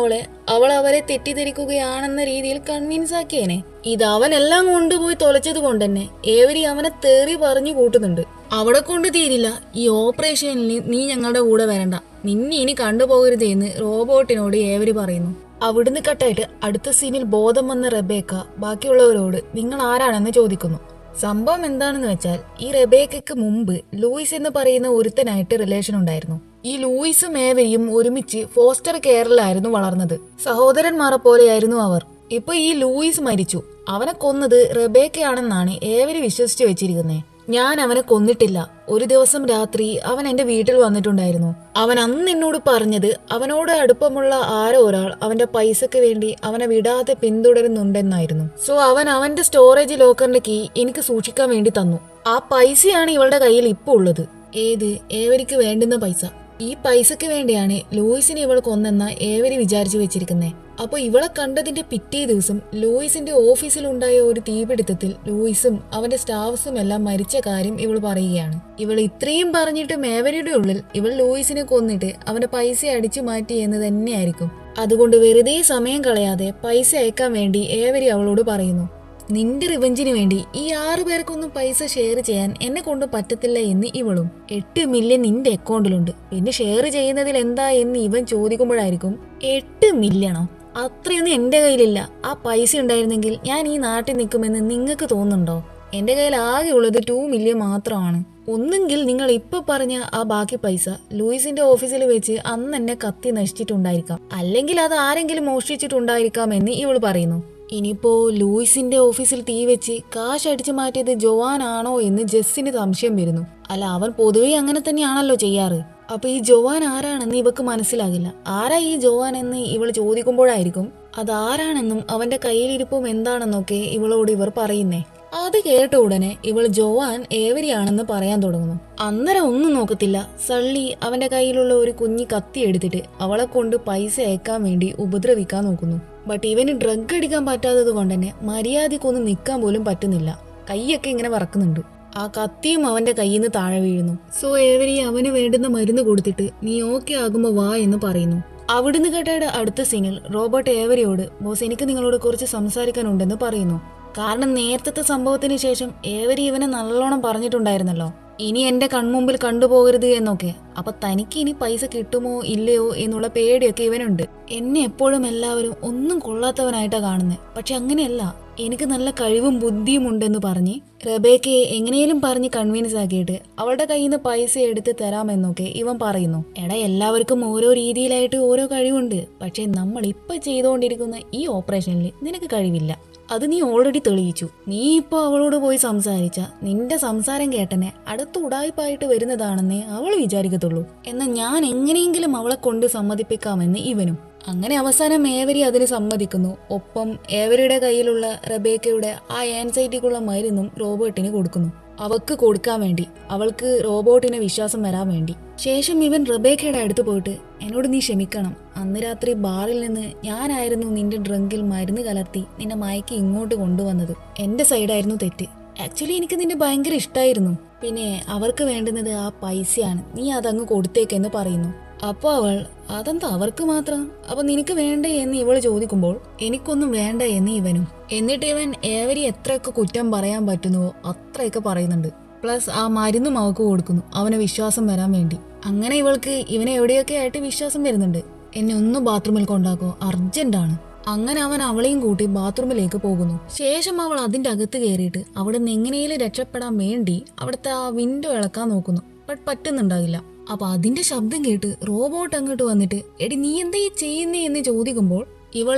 അവരെ തെറ്റിദ്ധരിക്കുകയാണെന്ന രീതിയിൽ കൺവിൻസ് ആക്കിയേനെ. ഇത് അവനെല്ലാം കൊണ്ടുപോയി തൊലച്ചത് കൊണ്ട് തന്നെ ഏവരി അവനെ തേറി പറഞ്ഞു കൂട്ടുന്നുണ്ട്. അവിടെ കൊണ്ട് തീരില്ല, ഈ ഓപ്പറേഷനിൽ നീ ഞങ്ങളുടെ കൂടെ വരണ്ട, നിന്നെ ഇനി കണ്ടുപോകരുത് എന്ന് റോബോട്ടിനോട് ഏവരി പറയുന്നു. അവിടുന്ന് കട്ടായിട്ട് അടുത്ത സീനിൽ ബോധം വന്ന റബേക്ക ബാക്കിയുള്ളവരോട് നിങ്ങൾ ആരാണെന്ന് ചോദിക്കുന്നു. സംഭവം എന്താണെന്ന് വെച്ചാൽ ഈ റബേക്കയ്ക്ക് മുമ്പ് ലൂയിസ് എന്ന് പറയുന്ന ഒരുത്തനായിട്ട് റിലേഷൻ ഉണ്ടായിരുന്നു. ഈ ലൂയിസും ഏവരിയും ഒരുമിച്ച് ഫോസ്റ്റർ കെയറിലായിരുന്നു വളർന്നത്. സഹോദരന്മാരെ പോലെയായിരുന്നു അവർ. ഇപ്പൊ ഈ ലൂയിസ് മരിച്ചു. അവനെ കൊന്നത് റബേക്കയാണെന്നാണ് ഏവരി വിശ്വസിച്ചു വെച്ചിരിക്കുന്നത്. ഞാൻ അവനെ കൊന്നിട്ടില്ല. ഒരു ദിവസം രാത്രി അവൻ എന്റെ വീട്ടിൽ വന്നിട്ടുണ്ടായിരുന്നു. അവൻ അന്ന് എന്നോട് പറഞ്ഞത് അവനോട് അടുപ്പമുള്ള ആരോ ഒരാൾ അവന്റെ പൈസക്ക് വേണ്ടി അവനെ വിടാതെ പിന്തുടരുന്നുണ്ടെന്നായിരുന്നു. സോ അവൻ അവന്റെ സ്റ്റോറേജ് ലോക്കറിന്റെ കീ എനിക്ക് സൂക്ഷിക്കാൻ വേണ്ടി തന്നു. ആ പൈസയാണ് ഇവളുടെ കയ്യിൽ ഇപ്പോൾ ഉള്ളത്. ഏത്? ഏവരിക്ക് വേണ്ടുന്ന പൈസ. ഈ പൈസക്ക് വേണ്ടിയാണ് ലൂയിസിനെ ഇവൾ കൊന്നെന്ന ഏവരി വിചാരിച്ചു വെച്ചിരിക്കുന്നേ. അപ്പൊ ഇവളെ കണ്ടതിന്റെ പിറ്റേ ദിവസം ലൂയിസിന്റെ ഓഫീസിലുണ്ടായ ഒരു തീപിടുത്തത്തിൽ ലൂയിസും അവന്റെ സ്റ്റാഫ്സും എല്ലാം മരിച്ച കാര്യം ഇവൾ പറയുകയാണ്. ഇവൾ ഇത്രയും പറഞ്ഞിട്ടും ഏവരിയുടെ ഉള്ളിൽ ഇവൾ ലൂയിസിനെ കൊന്നിട്ട് അവന്റെ പൈസ അടിച്ചു മാറ്റി എന്ന് തന്നെയായിരിക്കും. അതുകൊണ്ട് വെറുതെ സമയം കളയാതെ പൈസ അയക്കാൻ വേണ്ടി ഏവരി അവളോട് പറയുന്നു. നിന്റെ റിവെഞ്ചിന് വേണ്ടി ഈ 6 പേർക്കൊന്നും പൈസ ഷെയർ ചെയ്യാൻ എന്നെ കൊണ്ട് പറ്റത്തില്ല എന്ന് ഇവളും. 8 മില്യൺ നിന്റെ അക്കൗണ്ടിലുണ്ട്, പിന്നെ ഷെയർ ചെയ്യുന്നതിൽ എന്താ എന്ന് ഇവൻ ചോദിക്കുമ്പോഴായിരിക്കും 8 മില്യണോ? അത്രയൊന്നും എന്റെ കയ്യിലില്ല. ആ പൈസ ഉണ്ടായിരുന്നെങ്കിൽ ഞാൻ ഈ നാട്ടിൽ നിൽക്കുമെന്ന് നിങ്ങൾക്ക് തോന്നുന്നുണ്ടോ? എന്റെ കയ്യിൽ ആകെ ഉള്ളത് 2 മില്യൺ മാത്രമാണ്. ഒന്നെങ്കിൽ നിങ്ങൾ ഇപ്പൊ പറഞ്ഞ ആ ബാക്കി പൈസ ലൂയിസിന്റെ ഓഫീസിൽ വെച്ച് അന്ന് എന്നെ കത്തി നശിച്ചിട്ടുണ്ടായിരിക്കാം, അല്ലെങ്കിൽ അത് ആരെങ്കിലും മോഷ്ടിച്ചിട്ടുണ്ടായിരിക്കാം എന്ന് ഇവൾ പറയുന്നു. ഇനിയിപ്പോ ലൂയിസിന്റെ ഓഫീസിൽ തീ വെച്ച് കാശ് അടിച്ചു മാറ്റിയത് ജോവാൻ ആണോ എന്ന് ജസ്സിന് സംശയം വരുന്നു. അല്ല, അവൻ പൊതുവെ അങ്ങനെ തന്നെയാണല്ലോ ചെയ്യാറ്. അപ്പൊ ഈ ജോവാൻ ആരാണെന്ന് ഇവക്ക് മനസ്സിലാകില്ല. ആരാ ഈ ജോവാൻ എന്ന് ഇവൾ ചോദിക്കുമ്പോഴായിരിക്കും അതാരാണെന്നും അവന്റെ കയ്യിലിരിപ്പും എന്താണെന്നൊക്കെ ഇവളോട് ഇവർ പറയുന്നേ. അത് കേട്ട ഉടനെ ഇവൾ ജോവാൻ ഏവരിയാണെന്ന് പറയാൻ തുടങ്ങുന്നു. അന്നേരം ഒന്നും നോക്കത്തില്ല, സള്ളി അവന്റെ കയ്യിലുള്ള ഒരു കുഞ്ഞി കത്തി എടുത്തിട്ട് അവളെ കൊണ്ട് പൈസ അയക്കാൻ വേണ്ടി ഉപദ്രവിക്കാൻ നോക്കുന്നു. ബട്ട് ഇവന് ഡ്രഗ് അടിക്കാൻ പറ്റാത്തത് കൊണ്ട് തന്നെ മര്യാദക്കൊന്നും നിൽക്കാൻ പോലും പറ്റുന്നില്ല. കൈയൊക്കെ ഇങ്ങനെ വറക്കുന്നുണ്ട്. ആ കത്തിയും അവന്റെ കയ്യിൽ നിന്ന് താഴെ വീഴുന്നു. സോ ഏവരി അവന് വേണ്ടുന്ന മരുന്ന് കൊടുത്തിട്ട് നീ ഓക്കെ ആകുമ്പോ വാ എന്ന് പറയുന്നു. അവിടുന്ന് കേട്ടയുടെ അടുത്ത സീനിൽ റോബോട്ട് ഏവരിയോട് ബോസ് എനിക്ക് നിങ്ങളോട് കുറച്ച് സംസാരിക്കാനുണ്ടെന്ന് പറയുന്നു. കാരണം നേരത്തെ സംഭവത്തിന് ശേഷം ഏവരി ഇവനെ നല്ലോണം പറഞ്ഞിട്ടുണ്ടായിരുന്നല്ലോ, ഇനി എന്റെ കൺമുമ്പിൽ കണ്ടുപോകരുത് എന്നൊക്കെ. അപ്പൊ തനിക്ക് ഇനി പൈസ കിട്ടുമോ ഇല്ലയോ എന്നുള്ള പേടിയൊക്കെ ഇവനുണ്ട്. എന്നെ എപ്പോഴും എല്ലാവരും ഒന്നും കൊള്ളാത്തവനായിട്ടാ കാണുന്നത്. പക്ഷെ അങ്ങനെയല്ല, എനിക്ക് നല്ല കഴിവും ബുദ്ധിയും ഉണ്ടെന്ന് പറഞ്ഞ് റബേക്കയെ എങ്ങനെയും പറഞ്ഞ് കൺവിൻസ് ആക്കിയിട്ട് അവളുടെ കയ്യിൽ നിന്ന് പൈസ എടുത്ത് തരാമെന്നൊക്കെ ഇവൻ പറയുന്നു. എടാ, എല്ലാവർക്കും ഓരോ രീതിയിലായിട്ട് ഓരോ കഴിവുണ്ട്. പക്ഷെ നമ്മൾ ഇപ്പൊ ചെയ്തുകൊണ്ടിരിക്കുന്ന ഈ ഓപ്പറേഷനിൽ നിനക്ക് കഴിവില്ല. അത് നീ ഓൾറെഡി തെളിയിച്ചു. നീ ഇപ്പൊ അവളോട് പോയി സംസാരിച്ച നിന്റെ സംസാരം കേട്ടനെ അടുത്ത ഉടായ്പായിട്ട് വരുന്നതാണെന്നേ അവൾ വിചാരിക്കത്തുള്ളൂ. എന്നാൽ ഞാൻ എങ്ങനെയെങ്കിലും അവളെ കൊണ്ട് സമ്മതിപ്പിക്കാമെന്ന് ഇവനും. അങ്ങനെ അവസാനം ഏവരി അതിന് സമ്മതിക്കുന്നു. ഒപ്പം ഏവരിയുടെ കയ്യിലുള്ള റബേക്കയുടെ ആ ആൻസൈറ്റിക്കുള്ള മരുന്നും റോബോട്ടിന് കൊടുക്കുന്നു. അവൾക്ക് കൊടുക്കാൻ വേണ്ടി, അവൾക്ക് റോബോട്ടിനെ വിശ്വാസം വരാൻ വേണ്ടി. ശേഷം ഇവൻ റബേക്കയുടെ അടുത്ത് പോയിട്ട്, എന്നോട് നീ ക്ഷമിക്കണം. അന്ന് രാത്രി ബാറിൽ നിന്ന് ഞാനായിരുന്നു നിന്റെ ഡ്രങ്കിൽ മരുന്ന് കലർത്തി നിന്നെ മയക്കി ഇങ്ങോട്ട് കൊണ്ടുവന്നത്. എന്റെ സൈഡായിരുന്നു തെറ്റ്. ആക്ച്വലി എനിക്ക് നിന്നെ ഭയങ്കര ഇഷ്ടമായിരുന്നു. പിന്നെ അവർക്ക് വേണ്ടുന്നത് ആ പൈസയാണ്, നീ അതങ്ങ് കൊടുത്തേക്കെന്ന് പറയുന്നു. അപ്പൊ അവൾ, അതെന്താ അവർക്ക് മാത്രം, അപ്പൊ നിനക്ക് വേണ്ടേ എന്ന് ഇവള് ചോദിക്കുമ്പോൾ എനിക്കൊന്നും വേണ്ട എന്ന് ഇവനും. എന്നിട്ട് ഇവൻ ഏവരി എത്രയൊക്കെ കുറ്റം പറയാൻ പറ്റുന്നുവോ അത്രയൊക്കെ പറയുന്നുണ്ട്. പ്ലസ് ആ മരുന്നും അവൾക്ക് കൊടുക്കുന്നു, അവനെ വിശ്വാസം വരാൻ വേണ്ടി. അങ്ങനെ ഇവൾക്ക് ഇവനെ എവിടെയൊക്കെ ആയിട്ട് വിശ്വാസം വരുന്നുണ്ട്. എന്നെ ഒന്ന് ബാത്റൂമിൽ കൊണ്ടാക്കോ, അർജന്റാണ്. അങ്ങനെ അവൻ അവളെയും കൂട്ടി ബാത്റൂമിലേക്ക് പോകുന്നു. ശേഷം അവൾ അതിന്റെ അകത്ത് കയറിയിട്ട് അവിടെ നിന്ന് എങ്ങനെയും രക്ഷപ്പെടാൻ വേണ്ടി അവിടുത്തെ ആ വിൻഡോ ഇളക്കാൻ നോക്കുന്നു. ബട്ട് പറ്റുന്നുണ്ടാകില്ല. അപ്പൊ അതിന്റെ ശബ്ദം കേട്ട് റോബോട്ട് അങ്ങോട്ട് വന്നിട്ട്, എടി നീ എന്താ ഈ ചെയ്യുന്നേ എന്ന് ചോദിക്കുമ്പോൾ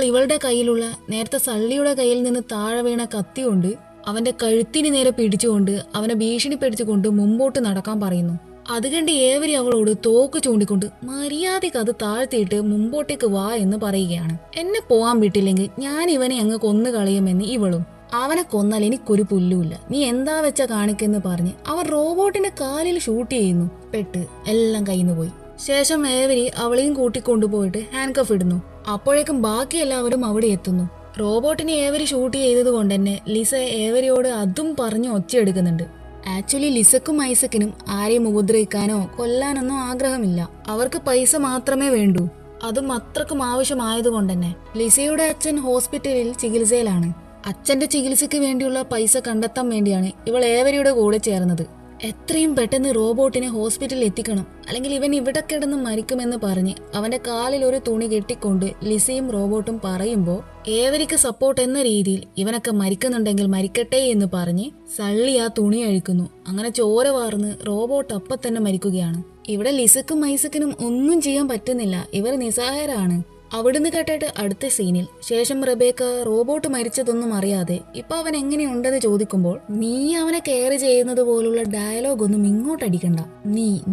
ഇവളുടെ കയ്യിലുള്ള നേരത്തെ സള്ളിയുടെ കയ്യിൽ നിന്ന് താഴെ വീണ കത്തി കൊണ്ട് അവന്റെ കഴുത്തിന് നേരെ പിടിച്ചുകൊണ്ട് അവനെ ഭീഷണിപ്പെടുത്തിക്കൊണ്ട് മുമ്പോട്ട് നടക്കാൻ പറയുന്നു. അത് കണ്ട് ഏവരി അവളോട് തോക്ക് ചൂണ്ടിക്കൊണ്ട് മര്യാദയ്ക്ക് അത് താഴ്ത്തിയിട്ട് മുമ്പോട്ടേക്ക് വാ എന്ന് പറയുകയാണ്. എന്നെ പോവാൻ വിട്ടില്ലെങ്കിൽ ഞാൻ ഇവനെ അങ്ങ് കൊന്നു കളയുമെന്ന് ഇവളും. അവനെ കൊന്നാൽ എനിക്കൊരു പുല്ലുമില്ല, നീ എന്താ വെച്ചാ കാണിക്കെന്ന് പറഞ്ഞ് അവൻ റോബോട്ടിന്റെ കാലിൽ ഷൂട്ട് ചെയ്യുന്നു. പെട്ട് എല്ലാം കയ്യിന്ന് പോയി. ശേഷം ഏവരി അവളെയും കൂട്ടിക്കൊണ്ടുപോയിട്ട് ഹാൻഡ് കഫ് ഇടുന്നു. അപ്പോഴേക്കും ബാക്കി എല്ലാവരും അവിടെ എത്തുന്നു. റോബോട്ടിനെ ഏവരി ഷൂട്ട് ചെയ്തത് കൊണ്ട് തന്നെ ലിസ ഏവരിയോട് അതും പറഞ്ഞ് ഒച്ചയെടുക്കുന്നുണ്ട്. ആക്ച്വലി ലിസക്കും ഐസക്കിനും ആരെയും ഉപദ്രവിക്കാനോ കൊല്ലാനൊന്നും ആഗ്രഹമില്ല. അവർക്ക് പൈസ മാത്രമേ വേണ്ടൂ. അതും അത്രക്കും ആവശ്യമായതുകൊണ്ട് തന്നെ ലിസയുടെ അച്ഛൻ ഹോസ്പിറ്റലിൽ ചികിത്സയിലാണ്. അച്ഛന്റെ ചികിത്സയ്ക്ക് വേണ്ടിയുള്ള പൈസ കണ്ടെത്താൻ വേണ്ടിയാണ് ഇവൾ ഏവരിയുടെ കൂടെ ചേർന്നത്. എത്രയും പെട്ടെന്ന് റോബോട്ടിനെ ഹോസ്പിറ്റലിൽ എത്തിക്കണം, അല്ലെങ്കിൽ ഇവൻ ഇവിടെ കിടന്ന് മരിക്കുമെന്ന് പറഞ്ഞ് അവന്റെ കാലിൽ ഒരു തുണി കെട്ടിക്കൊണ്ട് ലിസയും റോബോട്ടും പറയുമ്പോൾ ഏവരിക്ക് സപ്പോർട്ട് എന്ന രീതിയിൽ ഇവനൊക്കെ മരിക്കുന്നുണ്ടെങ്കിൽ മരിക്കട്ടെ എന്ന് പറഞ്ഞ് സള്ളി ആ തുണി അഴിക്കുന്നു. അങ്ങനെ ചോര വാർന്ന് റോബോട്ട് അപ്പം തന്നെ മരിക്കുകയാണ്. ഇവിടെ ലിസക്കും ഐസക്കിനും ഒന്നും ചെയ്യാൻ പറ്റുന്നില്ല, ഇവർ നിസ്സഹായരാണ്. അവിടുന്ന് കേട്ടിട്ട് അടുത്ത സീനിൽ ശേഷം റബേക്ക റോബോട്ട് മരിച്ചതൊന്നും അറിയാതെ ഇപ്പൊ അവൻ എങ്ങനെയുണ്ടെന്ന് ചോദിക്കുമ്പോൾ, നീ അവനെ കെയർ ചെയ്യുന്നത് പോലുള്ള ഡയലോഗ് ഒന്നും ഇങ്ങോട്ടടിക്കണ്ട,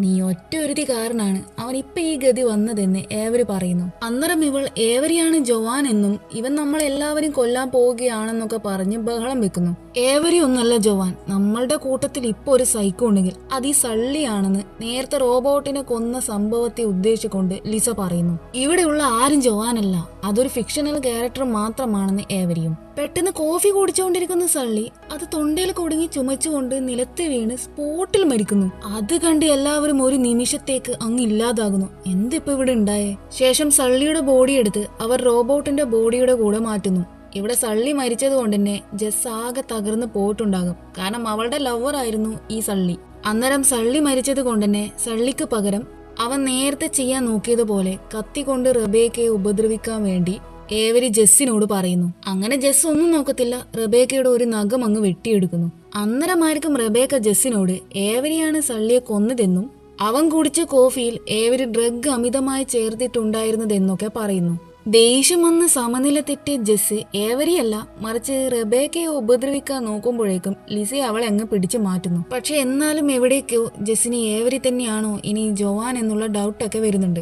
നീ ഒറ്റ ഒരുതി കാരനാണ് അവൻ ഇപ്പൊ ഈ ഗതി വന്നതെന്ന് ഏവര് പറയുന്നു. അന്നേരം ഇവൾ ഏവരിയാണ് ജോവാൻ എന്നും ഇവൻ നമ്മളെല്ലാവരും കൊല്ലാൻ പോവുകയാണെന്നൊക്കെ പറഞ്ഞ് ബഹളം വെക്കുന്നു. ഏവരി ഒന്നല്ല ജോവാൻ, നമ്മളുടെ കൂട്ടത്തിൽ ഇപ്പൊ ഒരു സൈക്കോ ഉണ്ടെങ്കിൽ അത് ഈ സള്ളിയാണെന്ന് നേരത്തെ റോബോട്ടിനെ കൊന്ന സംഭവത്തെ ഉദ്ദേശിച്ചുകൊണ്ട് ലിസ പറയുന്നു. ഇവിടെയുള്ള ആരും ജോവാനല്ല, അതൊരു ഫിക്ഷണൽ ക്യാരക്ടർ മാത്രമാണെന്ന് ഏവരിയും. പെട്ടെന്ന് കോഫി കുടിച്ചുകൊണ്ടിരിക്കുന്ന സള്ളി അത് തൊണ്ടയിൽ കുടുങ്ങി ചുമച്ചുകൊണ്ട് നിലത്ത് വീണ് സ്പോട്ടിൽ മരിക്കുന്നു. അത് കണ്ട് എല്ലാവരും ഒരു നിമിഷത്തേക്ക് അങ്ങ് ഇല്ലാതാകുന്നു. എന്തിപ്പോ ഇവിടെ ഉണ്ടായേ? ശേഷം സള്ളിയുടെ ബോഡി എടുത്ത് അവർ റോബോട്ടിന്റെ ബോഡിയുടെ കൂടെ മാറ്റുന്നു. ഇവിടെ സള്ളി മരിച്ചത് കൊണ്ട് തന്നെ ജസ് ആകെ തകർന്ന് പോയിട്ടുണ്ടാകും. കാരണം അവളുടെ ലവർ ആയിരുന്നു ഈ സള്ളി. അന്നേരം സള്ളി മരിച്ചത് കൊണ്ട് തന്നെ സള്ളിക്ക് പകരം അവൻ നേരത്തെ ചെയ്യാൻ നോക്കിയതുപോലെ കത്തി കൊണ്ട് റബേക്കയെ ഉപദ്രവിക്കാൻ വേണ്ടി ഏവരി ജസ്സിനോട് പറയുന്നു. അങ്ങനെ ജസ് ഒന്നും നോക്കത്തില്ല, റബേക്കയുടെ ഒരു നഖം അങ്ങ് വെട്ടിയെടുക്കുന്നു. അന്നേരമായിരിക്കും റബേക്ക ജസ്സിനോട് ഏവരിയാണ് സള്ളിയെ കൊന്നതെന്നും അവൻ കുടിച്ച കോഫിയിൽ ഏവരി ഡ്രഗ് അമിതമായി ചേർത്തിട്ടുണ്ടായിരുന്നതെന്നൊക്കെ പറയുന്നു. ദേഷ്യം വന്ന് സമനില തെറ്റിയ ജസ് ഏവരിയല്ല മറിച്ച് റബേക്കയെ ഉപദ്രവിക്കാൻ നോക്കുമ്പോഴേക്കും ലിസയെ അവളെ അങ്ങ് പിടിച്ചു മാറ്റുന്നു. പക്ഷെ എന്നാലും എവിടേക്കോ ജസ്സിന് ഏവരി തന്നെയാണോ ഇനി ജോവാൻ എന്നുള്ള ഡൗട്ടൊക്കെ വരുന്നുണ്ട്.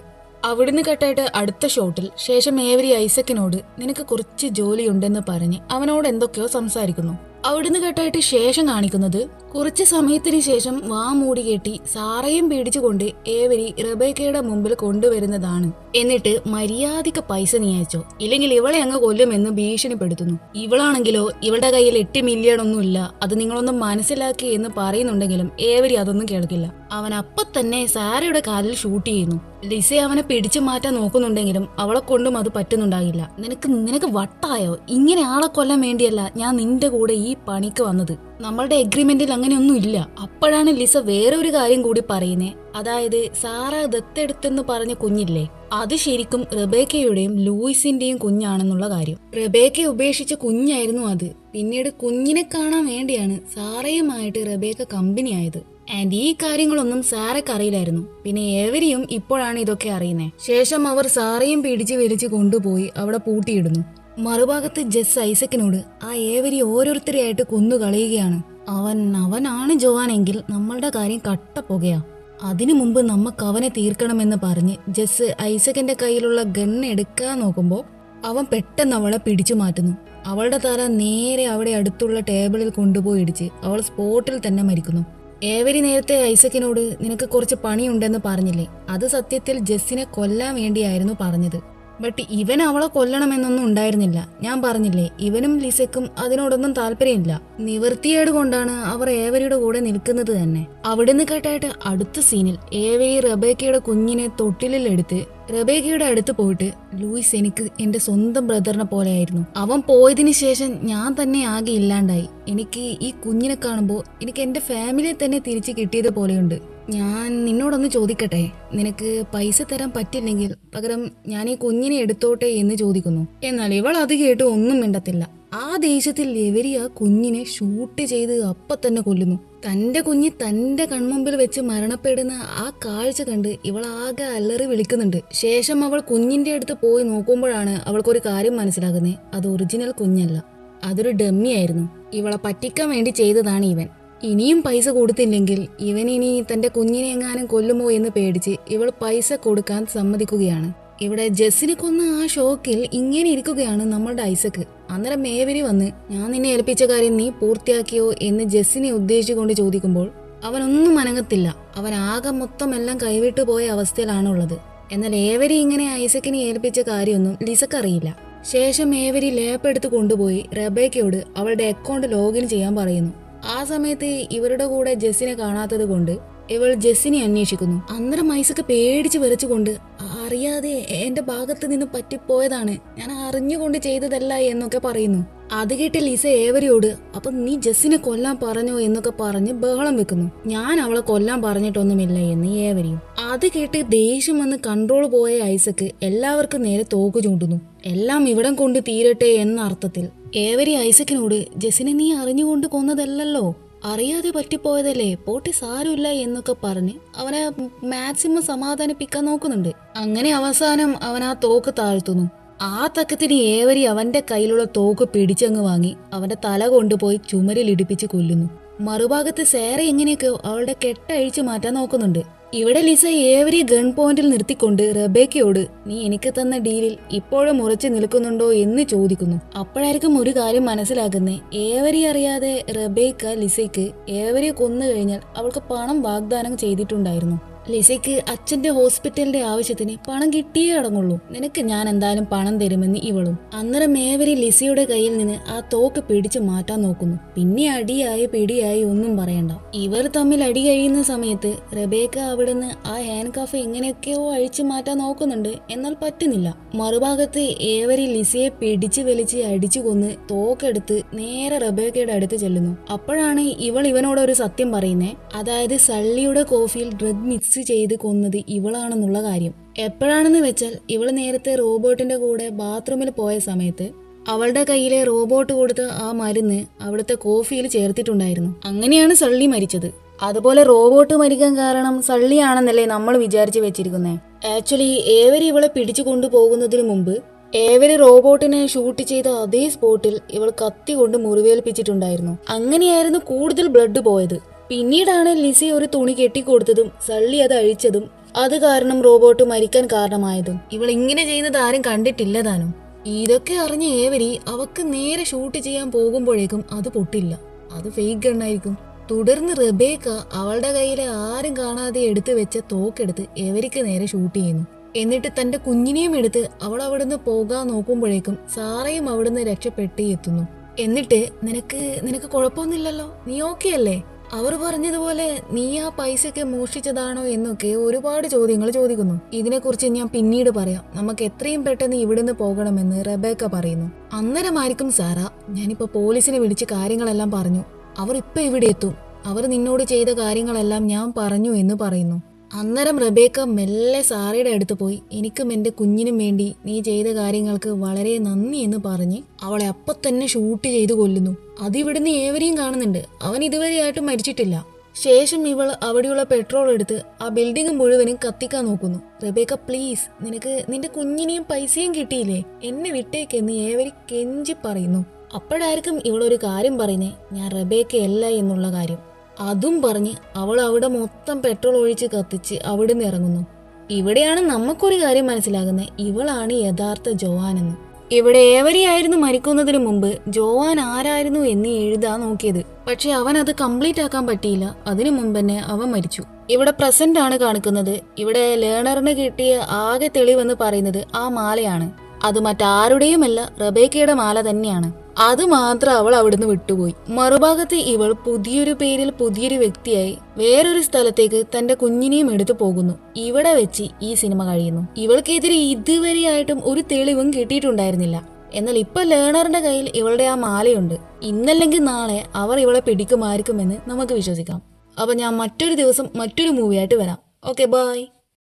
അവിടുന്ന് കട്ടായിട്ട് അടുത്ത ഷോട്ടിൽ ശേഷം ഏവരി ഐസക്കിനോട് നിനക്ക് കുറച്ച് ജോലിയുണ്ടെന്ന് പറഞ്ഞ് അവനോട് എന്തൊക്കെയോ സംസാരിക്കുന്നു. അവിടുന്ന് കെട്ടായിട്ട് ശേഷം കാണിക്കുന്നത് കുറച്ച് സമയത്തിന് ശേഷം വാ മൂടി കെട്ടി സാറയും പേടിച്ചുകൊണ്ട് ഏവരി റബേക്കയുടെ മുമ്പിൽ കൊണ്ടുവരുന്നതാണ്. എന്നിട്ട് മര്യാദയ്ക്ക് പൈസ നീ അയച്ചോ, ഇല്ലെങ്കിൽ ഇവളെ അങ്ങ് കൊല്ലുമെന്ന് ഭീഷണിപ്പെടുത്തുന്നു. ഇവളാണെങ്കിലോ ഇവളുടെ കയ്യിൽ 8 മില്യൺ ഒന്നും ഇല്ല, അത് നിങ്ങളൊന്നും മനസ്സിലാക്കി എന്ന് പറയുന്നുണ്ടെങ്കിലും ഏവരി അതൊന്നും കേൾക്കില്ല. അവൻ അപ്പൊ തന്നെ സാരയുടെ കാലിൽ ഷൂട്ട് ചെയ്യുന്നു. ലിസയെ അവനെ പിടിച്ചു മാറ്റാൻ നോക്കുന്നുണ്ടെങ്കിലും അവളെ കൊണ്ടും അത് പറ്റുന്നുണ്ടാകില്ല. നിനക്ക് വട്ടായോ? ഇങ്ങനെ ആളെ കൊല്ലാൻ വേണ്ടിയല്ല ഞാൻ നിന്റെ കൂടെ ഈ പണിക്ക് വന്നത്. നമ്മളുടെ എഗ്രിമെന്റിൽ അങ്ങനെയൊന്നും ഇല്ല. അപ്പോഴാണ് ലിസ വേറെ ഒരു കാര്യം കൂടി പറയുന്നേ. അതായത് സാറ ദത്തെടുത്തെന്ന് പറഞ്ഞ കുഞ്ഞില്ലേ, അത് ശരിക്കും റെബേക്കയുടെയും ലൂയിസിന്റെയും കുഞ്ഞാണെന്നുള്ള കാര്യം. റെബേക്കയെ ഉപേക്ഷിച്ച കുഞ്ഞായിരുന്നു അത്. പിന്നീട് കുഞ്ഞിനെ കാണാൻ വേണ്ടിയാണ് സാറയുമായിട്ട് റെബേക്ക കമ്പനി ആയത്. ആൻഡ് ഈ കാര്യങ്ങളൊന്നും സാറയ്ക്ക് അറിയില്ലായിരുന്നു. പിന്നെ ഏവരിയും ഇപ്പോഴാണ് ഇതൊക്കെ അറിയുന്നത്. ശേഷം അവർ സാറയും പിടിച്ച് വലിച്ച് കൊണ്ടുപോയി അവിടെ പൂട്ടിയിടുന്നു. മറുഭാഗത്ത് ജസ് ഐസക്കിനോട് ആ ഏവരി ഓരോരുത്തരെയായിട്ട് കൊന്നു കളയുകയാണ്. അവനാണ് ജോവാനെങ്കിൽ നമ്മളുടെ കാര്യം കട്ടപ്പുകയാ. അതിനു മുമ്പ് നമുക്ക് അവനെ തീർക്കണമെന്ന് പറഞ്ഞ് ജസ് ഐസക്കിന്റെ കയ്യിലുള്ള ഗണ്ണ് എടുക്കാൻ നോക്കുമ്പോൾ അവൻ പെട്ടെന്ന് അവളെ പിടിച്ചു മാറ്റുന്നു. അവളുടെ തല നേരെ അവിടെ അടുത്തുള്ള ടേബിളിൽ കൊണ്ടുപോയി ഇടിച്ച് അവൾ സ്പോട്ടിൽ തന്നെ മരിക്കുന്നു. ഏവരി നേരത്തെ ഐസക്കിനോട് നിനക്ക് കുറച്ച് പണിയുണ്ടെന്ന് പറഞ്ഞില്ലേ, അത് സത്യത്തിൽ ജസ്സിനെ കൊല്ലാൻ വേണ്ടിയായിരുന്നു പറഞ്ഞത്. ബട്ട് ഇവൻ അവളെ കൊല്ലണമെന്നൊന്നും ഉണ്ടായിരുന്നില്ല. ഞാൻ പറഞ്ഞില്ലേ, ഇവനും ലിസയ്ക്കും അതിനോടൊന്നും താല്പര്യമില്ല. നിവൃത്തിയേട് കൊണ്ടാണ് അവർ ഏവരിയുടെ കൂടെ നിൽക്കുന്നത് തന്നെ. അവിടുന്ന് കേട്ടായിട്ട് അടുത്ത സീനിൽ ഏവരി റബേക്കയുടെ കുഞ്ഞിനെ തൊട്ടിലിൽ എടുത്ത് റബേക്കയുടെ അടുത്ത് പോയിട്ട്, ലൂയിസ് എനിക്ക് എന്റെ സ്വന്തം ബ്രദറിനെ പോലെയായിരുന്നു. അവൻ പോയതിനു ശേഷം ഞാൻ തന്നെ ആകെ ഇല്ലാണ്ടായി. എനിക്ക് ഈ കുഞ്ഞിനെ കാണുമ്പോൾ എനിക്ക് എന്റെ ഫാമിലിയെ തന്നെ തിരിച്ചു കിട്ടിയത് പോലെയുണ്ട്. ഞാൻ നിന്നോടൊന്ന് ചോദിക്കട്ടെ, നിനക്ക് പൈസ തരാൻ പറ്റില്ലെങ്കിൽ പകരം ഞാൻ ഈ കുഞ്ഞിനെ എടുത്തോട്ടെ എന്ന് ചോദിക്കുന്നു. എന്നാൽ ഇവൾ അത് കേട്ട് ഒന്നും മിണ്ടത്തില്ല. ആ ദേഷ്യത്തിൽ ഇവരി ആ കുഞ്ഞിനെ ഷൂട്ട് ചെയ്ത് അപ്പൊ തന്നെ കൊല്ലുന്നു. തന്റെ കുഞ്ഞ് തന്റെ കൺമുമ്പിൽ വെച്ച് മരണപ്പെടുന്ന ആ കാഴ്ച കണ്ട് ഇവൾ ആകെ അലറി വിളിക്കുന്നുണ്ട്. ശേഷം അവൾ കുഞ്ഞിന്റെ അടുത്ത് പോയി നോക്കുമ്പോഴാണ് അവൾക്കൊരു കാര്യം മനസ്സിലാകുന്നത്. അത് ഒറിജിനൽ കുഞ്ഞല്ല, അതൊരു ഡമ്മി ആയിരുന്നു. ഇവളെ പറ്റിക്കാൻ വേണ്ടി ചെയ്തതാണ് ഇവൻ. ഇനിയും പൈസ കൊടുത്തില്ലെങ്കിൽ ഇവനിനി തന്റെ കുഞ്ഞിനെ എങ്ങാനും കൊല്ലുമോ എന്ന് പേടിച്ച് ഇവൾ പൈസ കൊടുക്കാൻ സമ്മതിക്കുകയാണ്. ഇവിടെ ജസ്സിനെ കൊന്ന ആ ഷോക്കിൽ ഇങ്ങനെ ഇരിക്കുകയാണ് നമ്മളുടെ ഐസക്ക്. അന്നേരം ഏവരി വന്ന് ഞാൻ നിന്നെ ഏൽപ്പിച്ച കാര്യം നീ പൂർത്തിയാക്കിയോ എന്ന് ജസ്സിനെ ഉദ്ദേശിച്ചുകൊണ്ട് ചോദിക്കുമ്പോൾ അവനൊന്നും അനങ്ങത്തില്ല. അവൻ ആകെ മൊത്തം എല്ലാം കൈവിട്ടു പോയ അവസ്ഥയിലാണുള്ളത്. എന്നാൽ ഏവരി ഇങ്ങനെ ഐസക്കിനെ ഏൽപ്പിച്ച കാര്യമൊന്നും ലിസക്കറിയില്ല. ശേഷം ഏവരി ലാപ്പ് എടുത്ത് കൊണ്ടുപോയി റബേക്കയോട് അവളുടെ അക്കൗണ്ട് ലോഗിൻ ചെയ്യാൻ പറയുന്നു. ആ സമയത്ത് ഇവരുടെ കൂടെ ജസ്സിനെ കാണാത്തത് കൊണ്ട് ഇവൾ ജസ്സിനെ അന്വേഷിക്കുന്നു. അന്നേരം ഐസക്ക് പേടിച്ച് വിറച്ചുകൊണ്ട് അറിയാതെ എന്റെ ഭാഗത്ത് നിന്ന് പറ്റിപ്പോയതാണ്, ഞാൻ അറിഞ്ഞുകൊണ്ട് ചെയ്തതല്ല എന്നൊക്കെ പറയുന്നു. അത് കേട്ട് ലിസ ഏവരിയോട് അപ്പൊ നീ ജസ്സിനെ കൊല്ലാൻ പറഞ്ഞോ എന്നൊക്കെ പറഞ്ഞ് ബഹളം വെക്കുന്നു. ഞാൻ അവളെ കൊല്ലാൻ പറഞ്ഞിട്ടൊന്നുമില്ല എന്ന് ഏവരിയും. അത് കേട്ട് ദേഷ്യം വന്ന് കൺട്രോൾ പോയ ഐസക്ക് എല്ലാവർക്കും നേരെ തോക്ക് ചൂണ്ടുന്നു. എല്ലാം ഇവിടം കൊണ്ട് തീരട്ടെ എന്ന അർത്ഥത്തിൽ. ഏവരി ഐസക്കിനോട് ജസ്സിനെ നീ അറിഞ്ഞുകൊണ്ട് കൊന്നതല്ലല്ലോ, അറിയാതെ പറ്റിപ്പോയതല്ലേ, പോട്ടെ സാരമില്ല എന്നൊക്കെ പറഞ്ഞ് അവനെ മാക്സിമം സമാധാനിപ്പിക്കാൻ നോക്കുന്നുണ്ട്. അങ്ങനെ അവസാനം അവൻ ആ തോക്ക് താഴ്ത്തുന്നു. ആ തക്കത്തിന് ഏവരി അവന്റെ കയ്യിലുള്ള തോക്ക് പിടിച്ചങ്ങ് വാങ്ങി അവന്റെ തല കൊണ്ടുപോയി ചുമരിൽ ഇടിപ്പിച്ച് കൊല്ലുന്നു. മറുഭാഗത്ത് സേറ എങ്ങനെയൊക്കെയോ അവളുടെ കെട്ടഴിച്ചു മാറ്റാൻ നോക്കുന്നുണ്ട്. ഇവിടെ ലിസ ഏവരി ഗൺ പോയിന്റിൽ നിർത്തിക്കൊണ്ട് റബേക്കയോട് നീ എനിക്ക് തന്ന ഡീലിൽ ഇപ്പോഴും ഉറച്ചു നിൽക്കുന്നുണ്ടോ എന്ന് ചോദിക്കുന്നു. അപ്പോഴായിരിക്കും ഒരു കാര്യം മനസ്സിലാക്കുന്നേ. ഏവരി അറിയാതെ റബേക്ക ലിസയ്ക്ക് ഏവരിയെ കൊന്നു കഴിഞ്ഞാൽ അവൾക്ക് പണം വാഗ്ദാനം ചെയ്തിട്ടുണ്ടായിരുന്നു. ലിസയ്ക്ക് അച്ഛന്റെ ഹോസ്പിറ്റലിന്റെ ആവശ്യത്തിന് പണം കിട്ടിയേ അടങ്ങുള്ളൂ, നിനക്ക് ഞാൻ എന്തായാലും പണം തരുമെന്ന് ഇവളും. അന്നേരം ഏവരി ലിസയുടെ കയ്യിൽ നിന്ന് ആ തോക്ക് പിടിച്ചു മാറ്റാൻ നോക്കുന്നു. പിന്നെ അടിയായി പിടിയായി ഒന്നും പറയണ്ട. ഇവർ തമ്മിൽ അടി കഴിയുന്ന സമയത്ത് റബേക്ക അവിടുന്ന് ആ ഹാൻഡ് കഫ് എങ്ങനെയൊക്കെയോ അഴിച്ചു മാറ്റാൻ നോക്കുന്നുണ്ട്. എന്നാൽ പറ്റുന്നില്ല. മറുഭാഗത്ത് ഏവരി ലിസയെ പിടിച്ചു വലിച്ച് അടിച്ചു കൊന്ന് തോക്കെടുത്ത് നേരെ റബേക്കയുടെ അടുത്ത് ചെല്ലുന്നു. അപ്പോഴാണ് ഇവൾ ഇവനോട് ഒരു സത്യം പറയുന്നേ. അതായത് സള്ളിയുടെ കോഫിയിൽ ഡ്രഗ് മിക്സ് ചെയ്ത് കൊന്നത് ഇവളാണെന്നുള്ള കാര്യം. എപ്പോഴാണെന്ന് വെച്ചാൽ ഇവള് നേരത്തെ റോബോട്ടിന്റെ കൂടെ ബാത്റൂമിൽ പോയ സമയത്ത് അവളുടെ കയ്യിലെ റോബോട്ട് കൊടുത്ത ആ മരുന്ന് അവിടുത്തെ കോഫിയിൽ ചേർത്തിട്ടുണ്ടായിരുന്നു. അങ്ങനെയാണ് സള്ളി മരിച്ചത്. അതുപോലെ റോബോട്ട് മരിക്കാൻ കാരണം സള്ളിയാണെന്നല്ലേ നമ്മൾ വിചാരിച്ചു വെച്ചിരിക്കുന്നേ. ആക്ച്വലി ഏവരി ഇവളെ പിടിച്ചു കൊണ്ടുപോകുന്നതിന് മുമ്പ് ഏവരി റോബോട്ടിനെ ഷൂട്ട് ചെയ്ത അതേ സ്പോട്ടിൽ ഇവൾ കത്തി കൊണ്ട് മുറിവേൽപ്പിച്ചിട്ടുണ്ടായിരുന്നു. അങ്ങനെയായിരുന്നു കൂടുതൽ ബ്ലഡ് പോയത്. പിന്നീടാണ് ലിസി ഒരു തുണി കെട്ടിക്കൊടുത്തതും സള്ളി അത് അഴിച്ചതും അത് കാരണം റോബോട്ട് മരിക്കാൻ കാരണമായതും. ഇവൾ ഇങ്ങനെ ചെയ്യുന്നത് ആരും കണ്ടിട്ടില്ല താനും. ഇതൊക്കെ അറിഞ്ഞ ഏവരി അവക്ക് നേരെ ഷൂട്ട് ചെയ്യാൻ പോകുമ്പോഴേക്കും അത് പൊട്ടില്ല, അത് ഫേക്ക് ഗണ്ണായിരിക്കും. തുടർന്ന് റബേക്ക അവളുടെ കയ്യിലെ ആരും കാണാതെ എടുത്തു വെച്ച തോക്കെടുത്ത് ഏവരിക്ക് നേരെ ഷൂട്ട് ചെയ്യുന്നു. എന്നിട്ട് തന്റെ കുഞ്ഞിനെയും എടുത്ത് അവൾ അവിടുന്ന് പോകാൻ നോക്കുമ്പോഴേക്കും സാറയും അവിടുന്ന് രക്ഷപ്പെട്ട് എത്തുന്നു. എന്നിട്ട് നിനക്ക് കുഴപ്പമൊന്നുമില്ലല്ലോ, നീ ഓക്കെ അല്ലേ? അവർ പറഞ്ഞതുപോലെ നീ ആ പൈസയൊക്കെ മോഷ്ടിച്ചതാണോ എന്നൊക്കെ ഒരുപാട് ചോദ്യങ്ങൾ ചോദിക്കുന്നു. ഇതിനെക്കുറിച്ച് ഞാൻ പിന്നീട് പറയാം, നമുക്ക് എത്രയും പെട്ടെന്ന് ഇവിടുന്ന് പോകണമെന്ന് റബേക്ക പറയുന്നു. അന്നേരമായിരിക്കും സാറ ഞാനിപ്പോ പോലീസിനെ വിളിച്ച് കാര്യങ്ങളെല്ലാം പറഞ്ഞു, അവർ ഇപ്പൊ ഇവിടെ എത്തും. അവർ നിന്നോട് ചെയ്ത കാര്യങ്ങളെല്ലാം ഞാൻ പറഞ്ഞു എന്ന് പറയുന്നു. അന്നേരം റബേക്ക മെല്ലെ സാറയുടെ അടുത്ത് പോയി എനിക്കും എന്റെ കുഞ്ഞിനും വേണ്ടി നീ ചെയ്ത കാര്യങ്ങൾക്ക് വളരെ നന്ദി എന്ന് പറഞ്ഞ് അവളെ അപ്പൊ തന്നെ ഷൂട്ട് ചെയ്ത് കൊല്ലുന്നു. അതിവിടുന്ന് ഏവരെയും കാണുന്നുണ്ട്. അവൻ ഇതുവരെയായിട്ടും മരിച്ചിട്ടില്ല. ശേഷം ഇവൾ അവിടെയുള്ള പെട്രോൾ എടുത്ത് ആ ബിൽഡിംഗ് മുഴുവനും കത്തിക്കാൻ നോക്കുന്നു. റബേക്ക പ്ലീസ്, നിനക്ക് നിന്റെ കുഞ്ഞിനെയും പൈസയും കിട്ടിയില്ലേ, എന്നെ വിട്ടേക്കെന്ന് ഏവരി കെഞ്ചി പറയുന്നു. അപ്പോഴായിരിക്കും ഇവളൊരു കാര്യം പറയുന്നേ, ഞാൻ റബേക്കയല്ല എന്നുള്ള കാര്യം. അതും പറഞ്ഞ് അവൾ അവിടെ മൊത്തം പെട്രോൾ ഒഴിച്ച് കത്തിച്ച് അവിടുന്ന് ഇറങ്ങുന്നു. ഇവിടെയാണ് നമുക്കൊരു കാര്യം മനസ്സിലാകുന്നത്, ഇവളാണ് യഥാർത്ഥ ജോവാനെന്ന്. ഇവിടെ ഏവരെയായിരുന്നു മരിക്കുന്നതിന് മുമ്പ് ജോവാൻ ആരായിരുന്നു എന്ന് എഴുതാൻ നോക്കിയത്. പക്ഷെ അവൻ അത് കംപ്ലീറ്റ് ആക്കാൻ പറ്റിയില്ല. അതിനു മുമ്പ് തന്നെ അവൻ മരിച്ചു. ഇവിടെ പ്രസന്റ് ആണ് കാണിക്കുന്നത്. ഇവിടെ ലേണറിന് കിട്ടിയ ആകെ തെളിവെന്ന് പറയുന്നത് ആ മാലയാണ്. അത് മറ്റാരുടെയുമല്ല, റബേക്കയുടെ മാല തന്നെയാണ്. അത് മാത്രം അവൾ അവിടുന്ന് വിട്ടുപോയി. മറുഭാഗത്ത് ഇവൾ പുതിയൊരു പേരിൽ പുതിയൊരു വ്യക്തിയായി വേറൊരു സ്ഥലത്തേക്ക് തന്റെ കുഞ്ഞിനെയും എടുത്തു പോകുന്നു. ഇവിടെ വെച്ച് ഈ സിനിമ കഴിയുന്നു. ഇവൾക്കെതിരെ ഇതുവരെയായിട്ടും ഒരു തെളിവും കിട്ടിയിട്ടുണ്ടായിരുന്നില്ല. എന്നാൽ ഇപ്പൊ ലേണറിന്റെ കയ്യിൽ ഇവളുടെ ആ മാലയുണ്ട്. ഇന്നല്ലെങ്കിൽ നാളെ അവർ ഇവളെ പിടിക്കുമായിരിക്കുമെന്ന് നമുക്ക് വിശ്വസിക്കാം. അപ്പൊ ഞാൻ മറ്റൊരു ദിവസം മറ്റൊരു മൂവിയായിട്ട് വരാം. Okay, by.